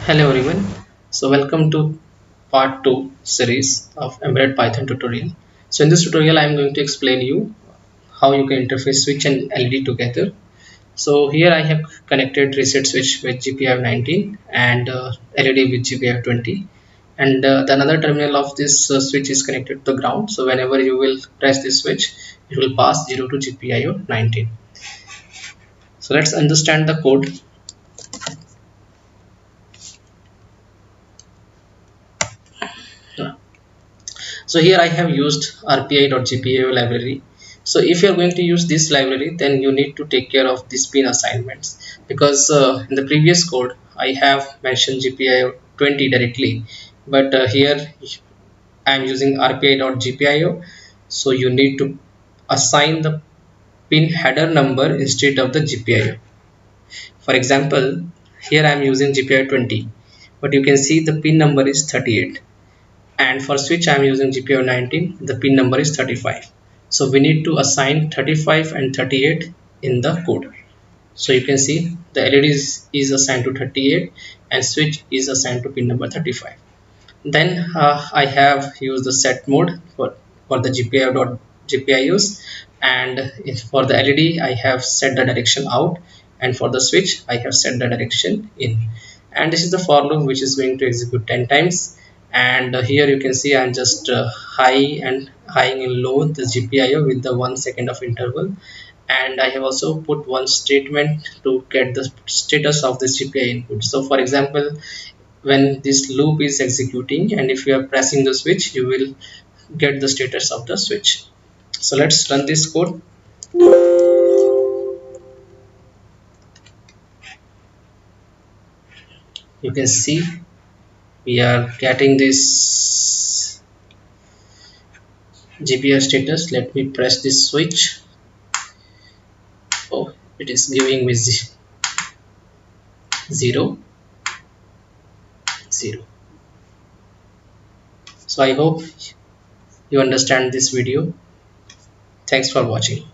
Hello everyone. So welcome to part 2 series of embedded Python tutorial. So in this tutorial I am going to explain you how you can interface switch and LED together. So here I have connected reset switch with GPIO 19 and LED with GPIO 20, and the another terminal of this switch is connected to the ground. So whenever you will press this switch, it will pass 0 to GPIO 19. So let's understand the code. So here I have used rpi.gpio library. So if you are going to use this library, then you need to take care of this pin assignments, because in the previous code I have mentioned gpio 20 directly, but here I am using rpi.gpio. So you need to assign the pin header number instead of the gpio. For example, here I am using gpio 20, but you can see the pin number is 38, and for switch I am using GPIO 19. The pin number is 35. So we need to assign 35 and 38 in the code. So you can see the LED is assigned to 38 and switch is assigned to pin number 35. Then I have used the set mode for the GPIOs, and for the LED I have set the direction out, and for the switch I have set the direction in. And this is the for loop which is going to execute 10 times. And here you can see I'm just high and low the GPIO with the 1 second of interval. And I have also put one statement to get the status of this GPIO input. So for example, when this loop is executing and if you are pressing the switch, you will get the status of the switch. So let's run this code. You can see we are getting this GPIO status. Let me press this switch. Oh, it is giving me 0 0. So I hope you understand this video. Thanks for watching.